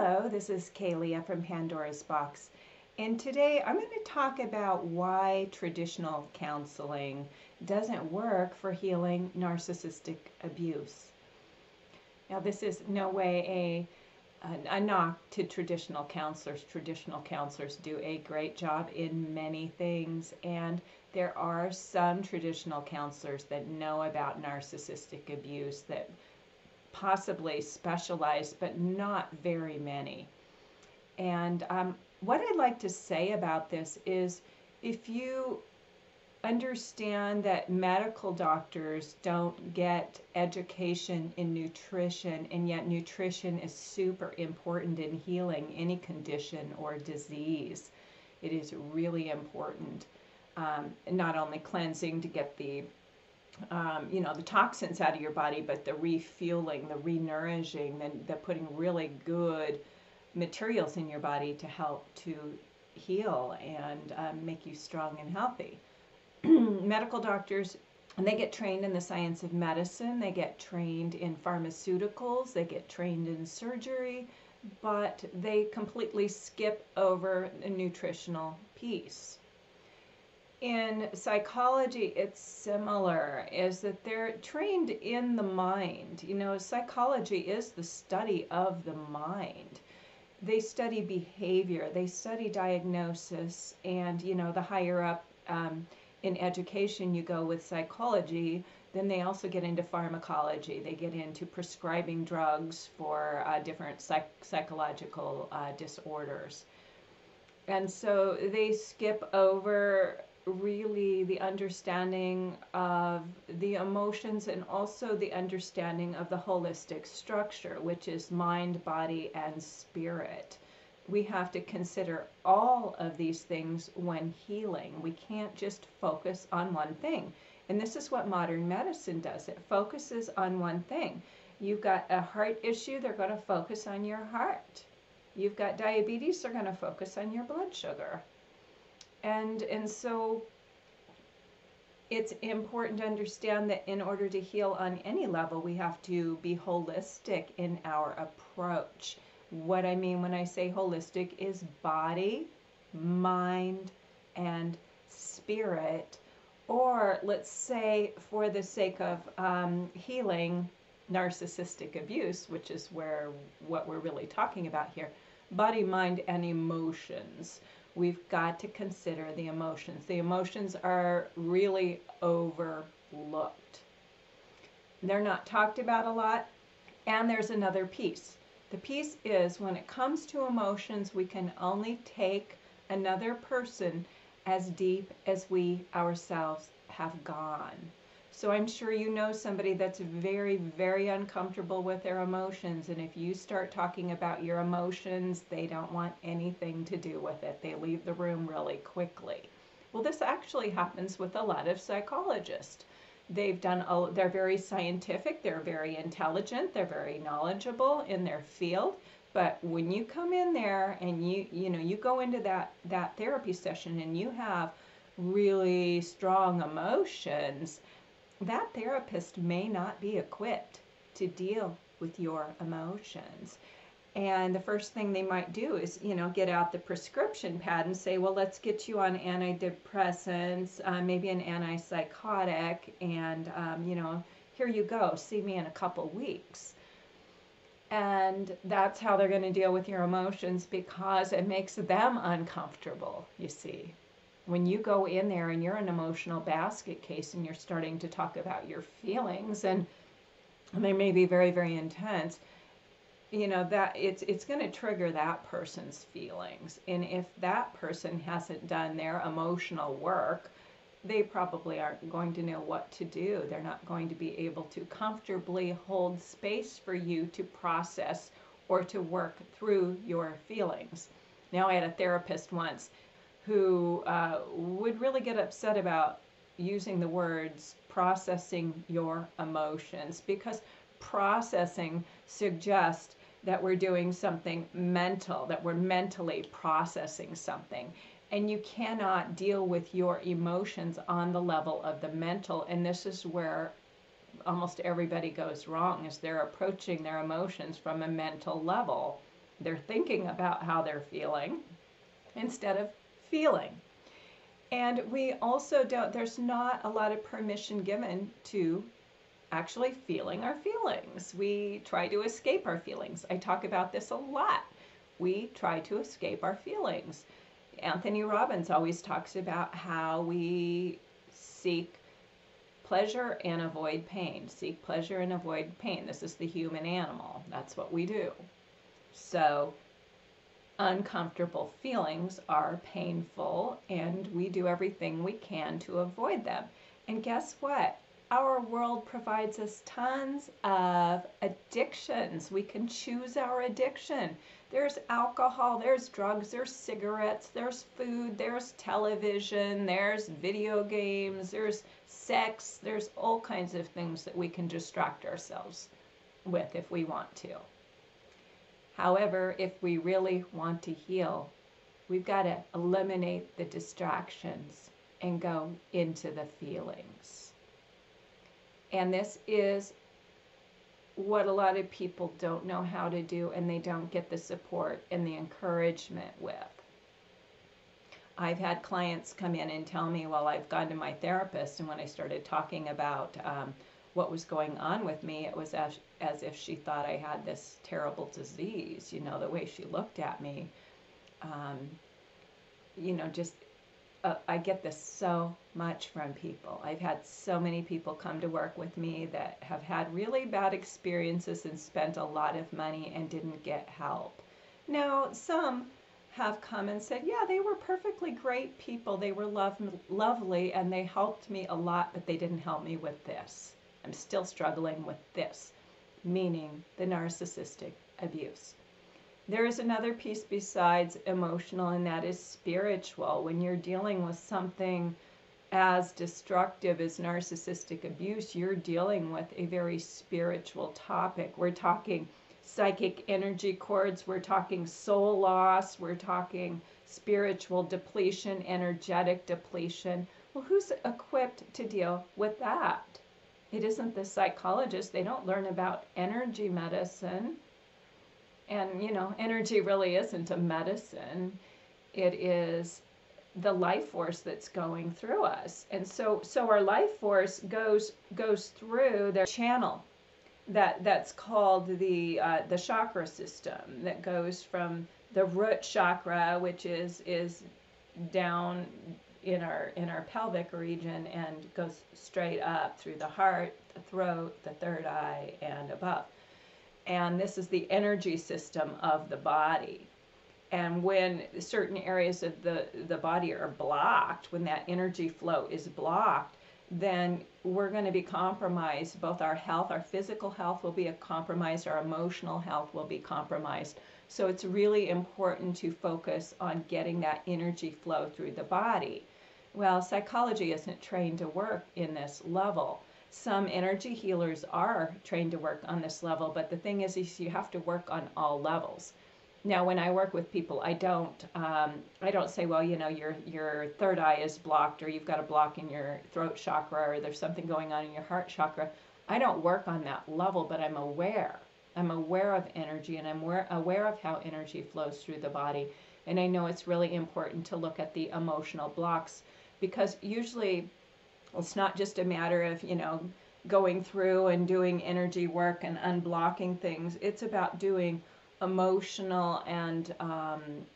Hello, this is Kaylee from Pandora's Box, and today I'm going to talk about why traditional counseling doesn't work for healing narcissistic abuse. Now, this is no way a knock to traditional counselors. Traditional counselors do a great job in many things, and there are some traditional counselors that know about narcissistic abuse that possibly specialized, but not very many. And what I'd like to say about this is if you understand that medical doctors don't get education in nutrition, and yet nutrition is super important in healing any condition or disease. It is really important. Not only cleansing to get the the toxins out of your body, but the refueling, the re-nourishing, the putting really good materials in your body to help to heal and make you strong and healthy. Medical doctors, they get trained in the science of medicine, they get trained in pharmaceuticals, they get trained in surgery, but they completely skip over the nutritional piece. In psychology, it's similar, is that they're trained in the mind. Psychology is the study of the mind. They study behavior, they study diagnosis, and, the higher up in education you go with psychology, then they also get into pharmacology. They get into prescribing drugs for different psychological disorders. And so they skip over really the understanding of the emotions and also the understanding of the holistic structure, which is mind, body, and spirit. We have to consider all of these things when healing. We can't just focus on one thing. And this is what modern medicine does. It focuses on one thing. You've got a heart issue, they're going to focus on your heart. You've got diabetes, they're going to focus on your blood sugar. And so it's important to understand that in order to heal on any level, we have to be holistic in our approach. What I mean when I say holistic is body, mind, and spirit. Or let's say, for the sake of healing narcissistic abuse, which is what we're really talking about here, body, mind, and emotions. We've got to consider the emotions. The emotions are really overlooked. They're not talked about a lot. And there's another piece. The piece is when it comes to emotions, we can only take another person as deep as we ourselves have gone. So I'm sure you know somebody that's very, very uncomfortable with their emotions, and if you start talking about your emotions, they don't want anything to do with it. They leave the room really quickly. Well, this actually happens with a lot of psychologists. They're very scientific, they're very intelligent, they're very knowledgeable in their field, but when you come in there and you go into that therapy session and you have really strong emotions, that therapist may not be equipped to deal with your emotions. And the first thing they might do is, get out the prescription pad and say, well, let's get you on antidepressants, maybe an antipsychotic, and, here you go, see me in a couple weeks. And that's how they're going to deal with your emotions, because it makes them uncomfortable, you see. When you go in there and you're an emotional basket case and you're starting to talk about your feelings, and they may be very, very intense, that it's going to trigger that person's feelings. And if that person hasn't done their emotional work, they probably aren't going to know what to do. They're not going to be able to comfortably hold space for you to process or to work through your feelings. Now, I had a therapist once who would really get upset about using the words processing your emotions, because processing suggests that we're doing something mental, that we're mentally processing something. And you cannot deal with your emotions on the level of the mental. And this is where almost everybody goes wrong, is they're approaching their emotions from a mental level. They're thinking about how they're feeling instead of feeling. And we also don't, there's not a lot of permission given to actually feeling our feelings. We try to escape our feelings. I talk about this a lot. We try to escape our feelings. Anthony Robbins always talks about how we seek pleasure and avoid pain. Seek pleasure and avoid pain. This is the human animal. That's what we do. So uncomfortable feelings are painful, and we do everything we can to avoid them. And guess what? Our world provides us tons of addictions. We can choose our addiction. There's alcohol, there's drugs, there's cigarettes, there's food, there's television, there's video games, there's sex, there's all kinds of things that we can distract ourselves with if we want to. However, if we really want to heal, we've got to eliminate the distractions and go into the feelings. And this is what a lot of people don't know how to do, and they don't get the support and the encouragement with. I've had clients come in and tell me, well, I've gone to my therapist, and when I started talking about what was going on with me, it was as if she thought I had this terrible disease, the way she looked at me. I get this so much from people. I've had so many people come to work with me that have had really bad experiences and spent a lot of money and didn't get help. Now, some have come and said, yeah, they were perfectly great people. They were lovely, and they helped me a lot, but they didn't help me with this. I'm still struggling with this, meaning the narcissistic abuse. There is another piece besides emotional, and that is spiritual. When you're dealing with something as destructive as narcissistic abuse, you're dealing with a very spiritual topic. We're talking psychic energy cords, we're talking soul loss, we're talking spiritual depletion, energetic depletion. Well, who's equipped to deal with that? It isn't the psychologist. They don't learn about energy medicine. And, energy really isn't a medicine. It is the life force that's going through us. And so our life force goes through their channel that's called the chakra system, that goes from the root chakra, which is down in our pelvic region, and goes straight up through the heart, the throat, the third eye, and above. And this is the energy system of the body. And when certain areas of the body are blocked, when that energy flow is blocked, then we're going to be compromised. Both our health, our physical health will be compromised, our emotional health will be compromised. So it's really important to focus on getting that energy flow through the body. Well, psychology isn't trained to work in this level. Some energy healers are trained to work on this level, but the thing is you have to work on all levels. Now, when I work with people, I don't say, well, your third eye is blocked, or you've got a block in your throat chakra, or there's something going on in your heart chakra. I don't work on that level, but I'm aware. I'm aware of energy, and I'm aware of how energy flows through the body. And I know it's really important to look at the emotional blocks, because usually it's not just a matter of, going through and doing energy work and unblocking things. It's about doing emotional and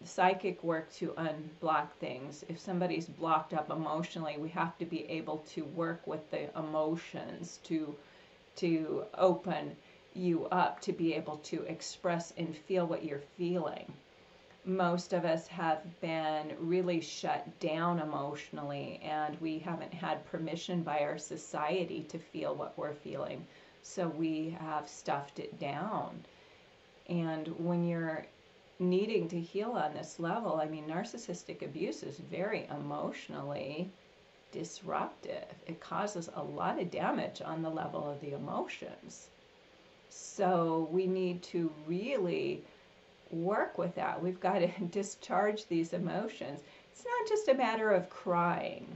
psychic work to unblock things. If somebody's blocked up emotionally, we have to be able to work with the emotions to open you up to be able to express and feel what you're feeling. Most of us have been really shut down emotionally, and we haven't had permission by our society to feel what we're feeling. So we have stuffed it down. And when you're needing to heal on this level, narcissistic abuse is very emotionally disruptive. It causes a lot of damage on the level of the emotions. So we need to really work with that. We've got to discharge these emotions. It's not just a matter of crying.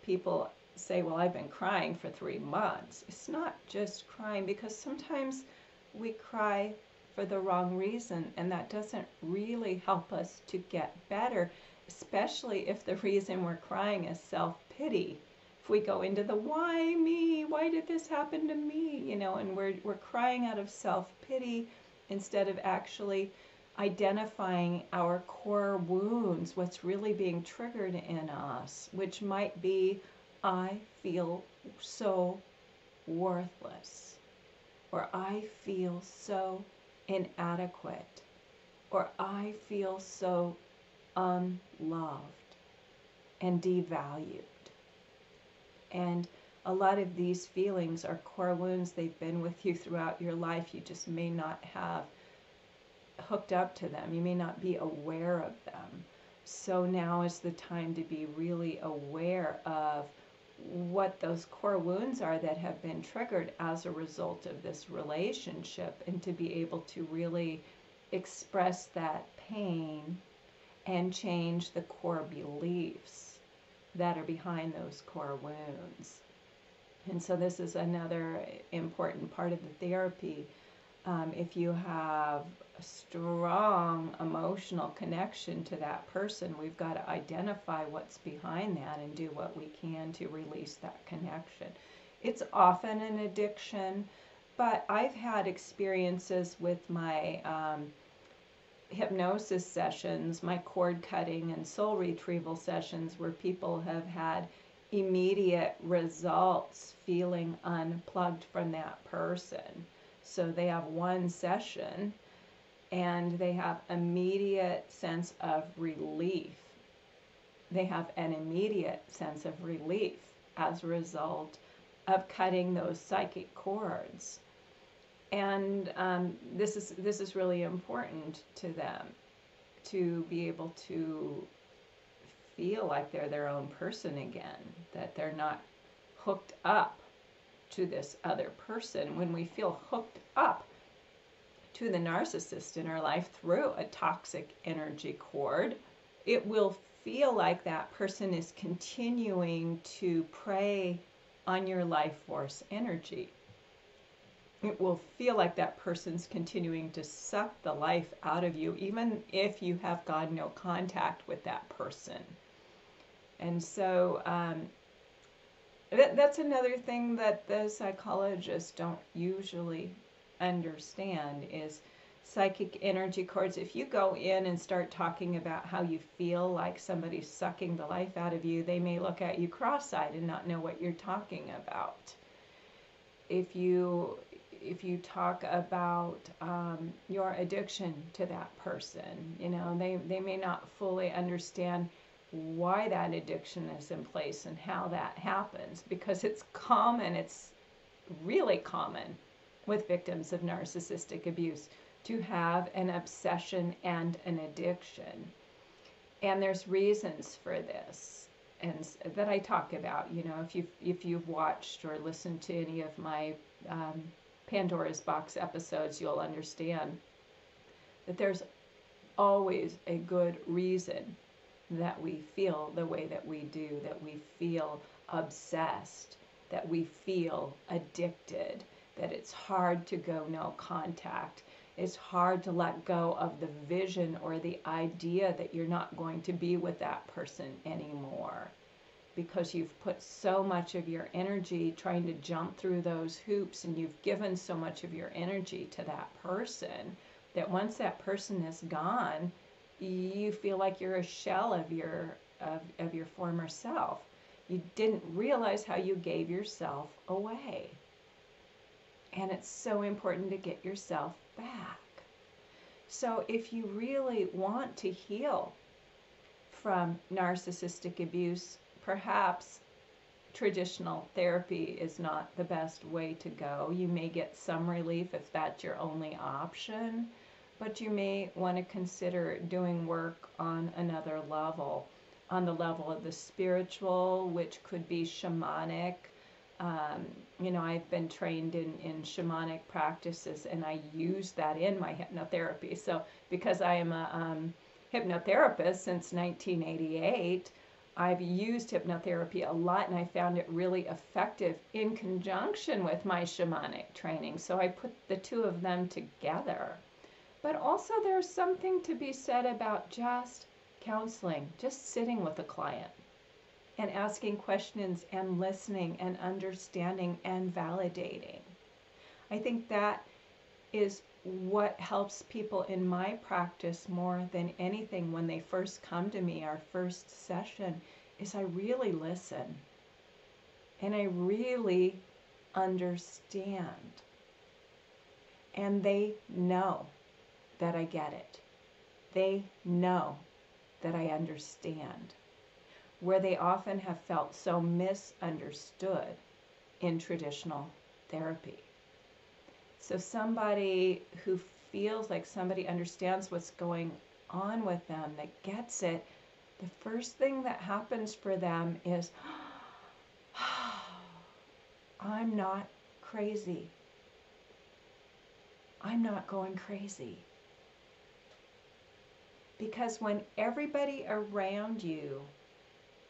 People say, well, I've been crying for 3 months. It's not just crying, because sometimes we cry for the wrong reason, and that doesn't really help us to get better, especially if the reason we're crying is self-pity. If we go into the why me, why did this happen to me, and we're crying out of self-pity instead of actually identifying our core wounds, what's really being triggered in us, which might be, I feel so worthless, or I feel so inadequate, or I feel so unloved and devalued. And a lot of these feelings are core wounds. They've been with you throughout your life. You just may not have hooked up to them. You may not be aware of them. So now is the time to be really aware of what those core wounds are that have been triggered as a result of this relationship, and to be able to really express that pain and change the core beliefs that are behind those core wounds. And so this is another important part of the therapy. If you have a strong emotional connection to that person, we've got to identify what's behind that and do what we can to release that connection. It's often an addiction, but I've had experiences with my hypnosis sessions, my cord cutting and soul retrieval sessions, where people have had immediate results feeling unplugged from that person. So they have one session and they have immediate sense of relief. They have an immediate sense of relief as a result of cutting those psychic cords. And this is really important to them, to be able to feel like they're their own person again, that they're not hooked up to this other person. When we feel hooked up to the narcissist in our life through a toxic energy cord, it will feel like that person is continuing to prey on your life force energy. It will feel like that person's continuing to suck the life out of you, even if you have got no contact with that person. And so that's another thing that the psychologists don't usually understand is psychic energy cords. If you go in and start talking about how you feel like somebody's sucking the life out of you, they may look at you cross-eyed and not know what you're talking about. If you talk about your addiction to that person, they may not fully understand why that addiction is in place and how that happens, because it's common, it's really common with victims of narcissistic abuse to have an obsession and an addiction. And there's reasons for this, and that I talk about. If you've watched or listened to any of my Pandora's Box episodes, you'll understand that there's always a good reason that we feel the way that we do, that we feel obsessed, that we feel addicted, that it's hard to go no contact. It's hard to let go of the vision or the idea that you're not going to be with that person anymore, because you've put so much of your energy trying to jump through those hoops, and you've given so much of your energy to that person that once that person is gone, you feel like you're a shell of your former self. You didn't realize how you gave yourself away. And it's so important to get yourself back. So if you really want to heal from narcissistic abuse, perhaps traditional therapy is not the best way to go. You may get some relief if that's your only option, but you may want to consider doing work on another level, on the level of the spiritual, which could be shamanic. I've been trained in shamanic practices, and I use that in my hypnotherapy. So because I am a hypnotherapist since 1988, I've used hypnotherapy a lot, and I found it really effective in conjunction with my shamanic training. So I put the two of them together. But also there's something to be said about just counseling, just sitting with a client and asking questions and listening and understanding and validating. I think that is what helps people in my practice more than anything when they first come to me, our first session, is I really listen and I really understand. And they know that I get it. They know that I understand. Where they often have felt so misunderstood in traditional therapy. So somebody who feels like somebody understands what's going on with them, that gets it, the first thing that happens for them is, I'm not crazy. I'm not going crazy. Because when everybody around you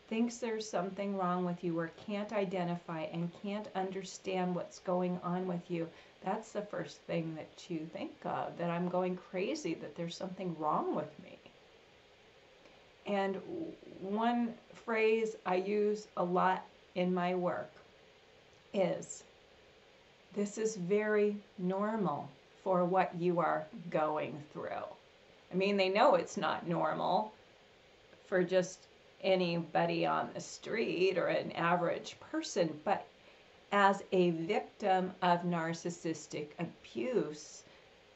thinks there's something wrong with you or can't identify and can't understand what's going on with you, that's the first thing that you think of, that I'm going crazy, that there's something wrong with me. And one phrase I use a lot in my work is, this is very normal for what you are going through. I mean, they know it's not normal for just anybody on the street or an average person, but as a victim of narcissistic abuse,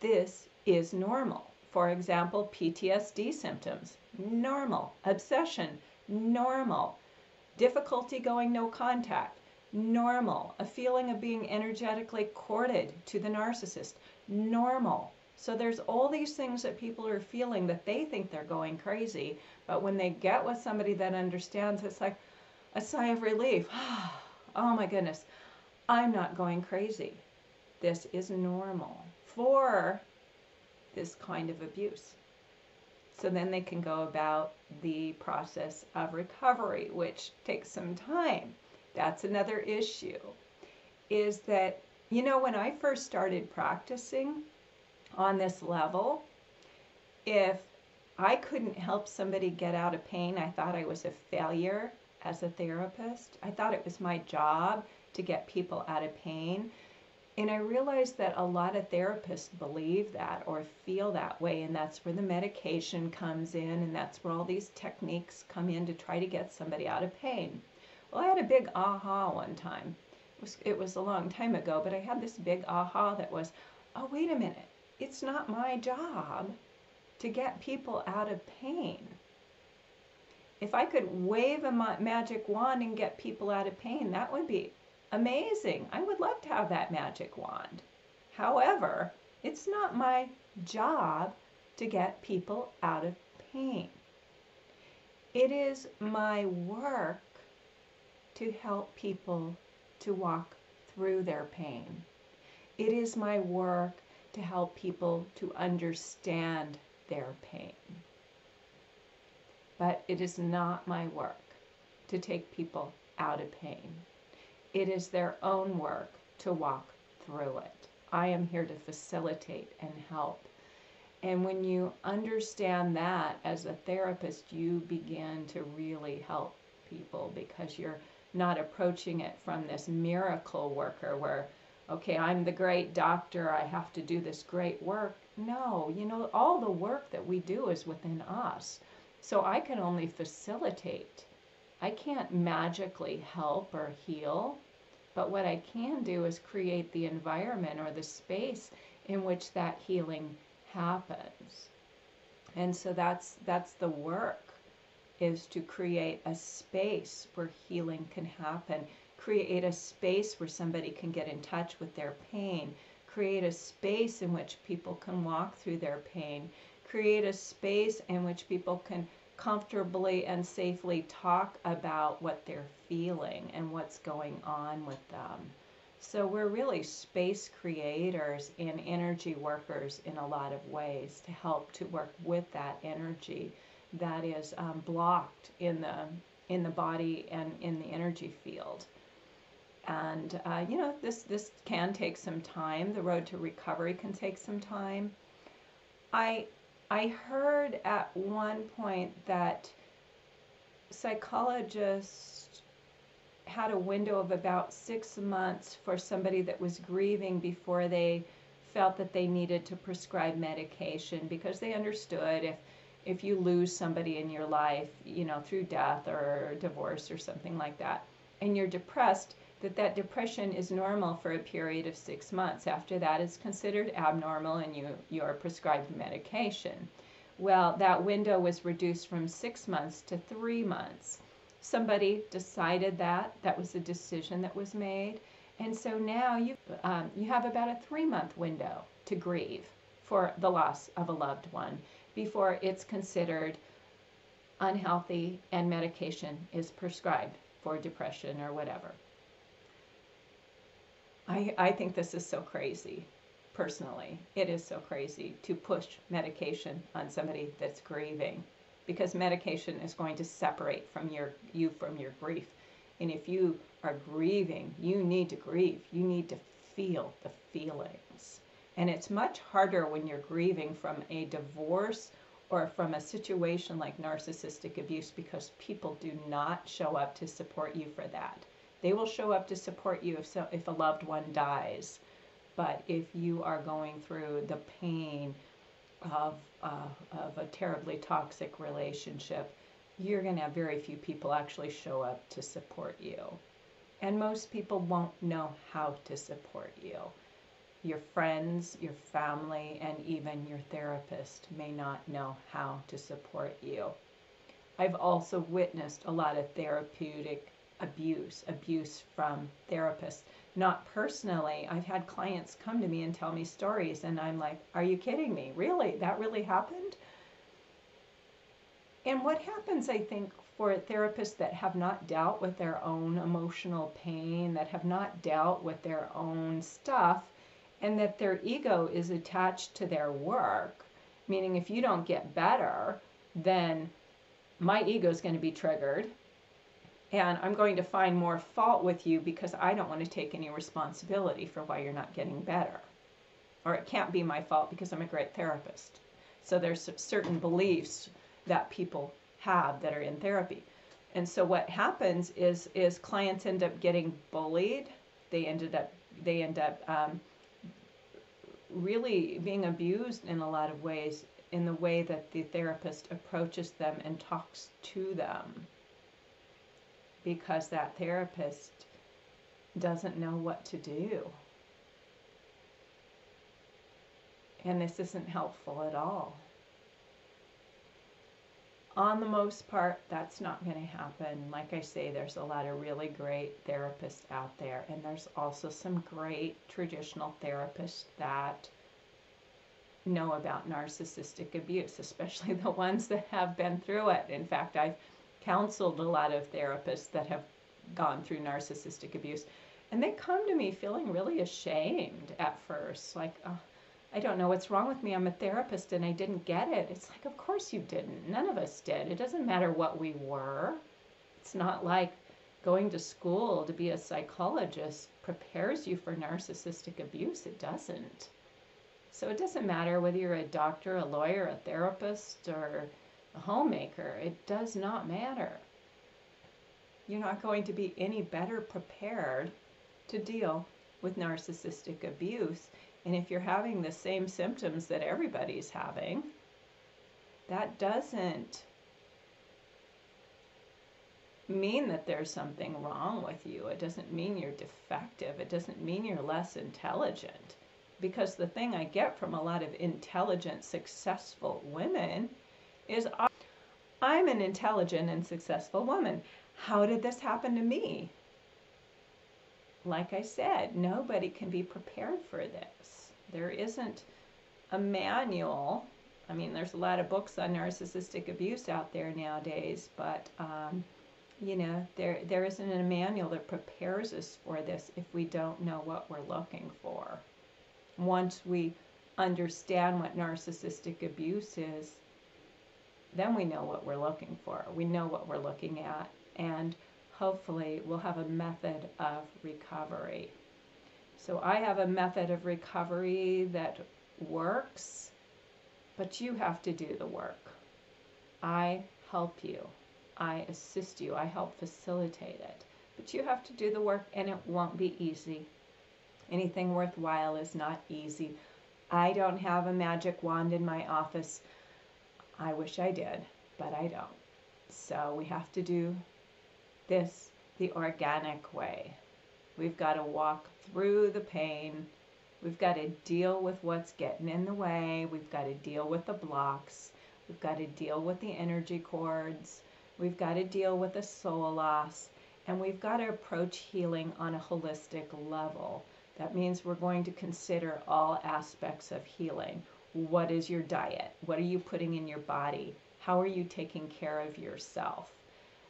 this is normal. For example, PTSD symptoms, normal. Obsession, normal. Difficulty going no contact, normal. A feeling of being energetically corded to the narcissist, normal. So there's all these things that people are feeling that they think they're going crazy, but when they get with somebody that understands, it's like a sigh of relief. Oh my goodness, I'm not going crazy. This is normal for this kind of abuse. So then they can go about the process of recovery, which takes some time. That's another issue, is that, you know, when I first started practicing on this level, if I couldn't help somebody get out of pain, I thought I was a failure as a therapist. I thought it was my job to get people out of pain. And I realized that a lot of therapists believe that or feel that way, and that's where the medication comes in, and that's where all these techniques come in to try to get somebody out of pain. Well, I had a big aha one time. It was a long time ago, but I had this big aha that was, oh, wait a minute. It's not my job to get people out of pain. If I could wave a magic wand and get people out of pain, that would be amazing. I would love to have that magic wand. However, it's not my job to get people out of pain. It is my work to help people to walk through their pain. It is my work to help people to understand their pain. But it is not my work to take people out of pain. It is their own work to walk through it. I am here to facilitate and help. And when you understand that as a therapist, you begin to really help people, because you're not approaching it from this miracle worker where, okay, I'm the great doctor, I have to do this great work. No, you know, all the work that we do is within us. So I can only facilitate. I can't magically help or heal, but what I can do is create the environment or the space in which that healing happens. And so that's the work, is to create a space where healing can happen, create a space where somebody can get in touch with their pain, create a space in which people can walk through their pain, create a space in which people can comfortably and safely talk about what they're feeling and what's going on with them. So we're really space creators and energy workers in a lot of ways to help to work with that energy that is blocked in the body and in the energy field. And you know, this can take some time. The road to recovery can take some time. I I heard at one point that psychologists had a window of about 6 months for somebody that was grieving before they felt that they needed to prescribe medication, because they understood if you lose somebody in your life, through death or divorce or something like that, and you're depressed, that depression is normal for a period of 6 months. After that, it's considered abnormal and you're prescribed medication. Well, that window was reduced from 6 months to 3 months. Somebody decided that was a decision that was made, and so now you have about a 3-month window to grieve for the loss of a loved one before it's considered unhealthy and medication is prescribed for depression or whatever. I think this is so crazy. Personally, it is so crazy to push medication on somebody that's grieving, because medication is going to separate you from your grief. And if you are grieving, you need to grieve. You need to feel the feelings. And it's much harder when you're grieving from a divorce or from a situation like narcissistic abuse, because people do not show up to support you for that. They will show up to support you if a loved one dies. But if you are going through the pain of a terribly toxic relationship, you're going to have very few people actually show up to support you. And most people won't know how to support you. Your friends, your family, and even your therapist may not know how to support you. I've also witnessed a lot of therapeutic abuse from therapists. Not personally. I've had clients come to me and tell me stories, and I'm like, are you kidding me? Really? That really happened? And what happens, I think, for therapists that have not dealt with their own emotional pain, that have not dealt with their own stuff, and that their ego is attached to their work, meaning if you don't get better, then my ego is going to be triggered, and I'm going to find more fault with you because I don't want to take any responsibility for why you're not getting better. Or it can't be my fault because I'm a great therapist. So there's certain beliefs that people have that are in therapy. And so what happens is clients end up getting bullied. They end up really being abused in a lot of ways, in the way that the therapist approaches them and talks to them, because that therapist doesn't know what to do. And this isn't helpful at all. On the most part, that's not going to happen. Like I say, there's a lot of really great therapists out there, and there's also some great traditional therapists that know about narcissistic abuse, especially the ones that have been through it. In fact, I've counseled a lot of therapists that have gone through narcissistic abuse, and they come to me feeling really ashamed at first, like, oh, I don't know what's wrong with me. I'm a therapist and I didn't get it. It's like, of course you didn't. None of us did. It doesn't matter what we were. It's not like going to school to be a psychologist prepares you for narcissistic abuse. It doesn't. So it doesn't matter whether you're a doctor, a lawyer, a therapist, or a homemaker. It does not matter. You're not going to be any better prepared to deal with narcissistic abuse. And if you're having the same symptoms that everybody's having, that doesn't mean that there's something wrong with you. It doesn't mean you're defective. It doesn't mean you're less intelligent. Because the thing I get from a lot of intelligent, successful women is, I'm an intelligent and successful woman. How did this happen to me? Like I said, nobody can be prepared for this. There isn't a manual. I mean, there's a lot of books on narcissistic abuse out there nowadays, but there isn't a manual that prepares us for this if we don't know what we're looking for. Once we understand what narcissistic abuse is, then we know what we're looking for. We know what we're looking at, and hopefully we'll have a method of recovery. So I have a method of recovery that works, but you have to do the work. I help you. I assist you. I help facilitate it. But you have to do the work, and it won't be easy. Anything worthwhile is not easy. I don't have a magic wand in my office. I wish I did, but I don't. So we have to do this the organic way. We've got to walk through the pain. We've got to deal with what's getting in the way. We've got to deal with the blocks. We've got to deal with the energy cords. We've got to deal with the soul loss. And we've got to approach healing on a holistic level. That means we're going to consider all aspects of healing. What is your diet? What are you putting in your body? How are you taking care of yourself?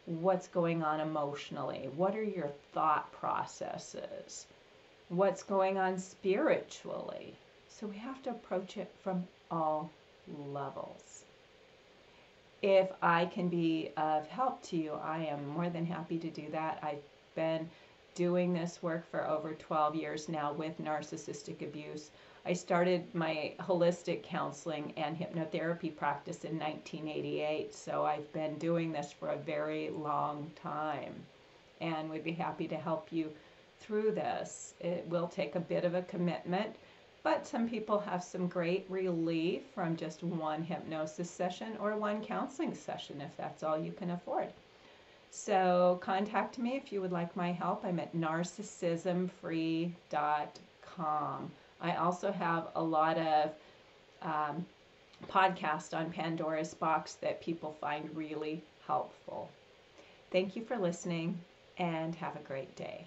What's going on emotionally? What are your thought processes? What's going on spiritually? So we have to approach it from all levels. If I can be of help to you, I am more than happy to do that. I've been doing this work for over 12 years now with narcissistic abuse. I started my holistic counseling and hypnotherapy practice in 1988, so I've been doing this for a very long time, and we'd be happy to help you through this. It will take a bit of a commitment, but some people have some great relief from just one hypnosis session or one counseling session if that's all you can afford. So contact me if you would like my help. I'm at narcissismfree.com. I also have a lot of podcasts on Pandora's box that people find really helpful. Thank you for listening, and have a great day.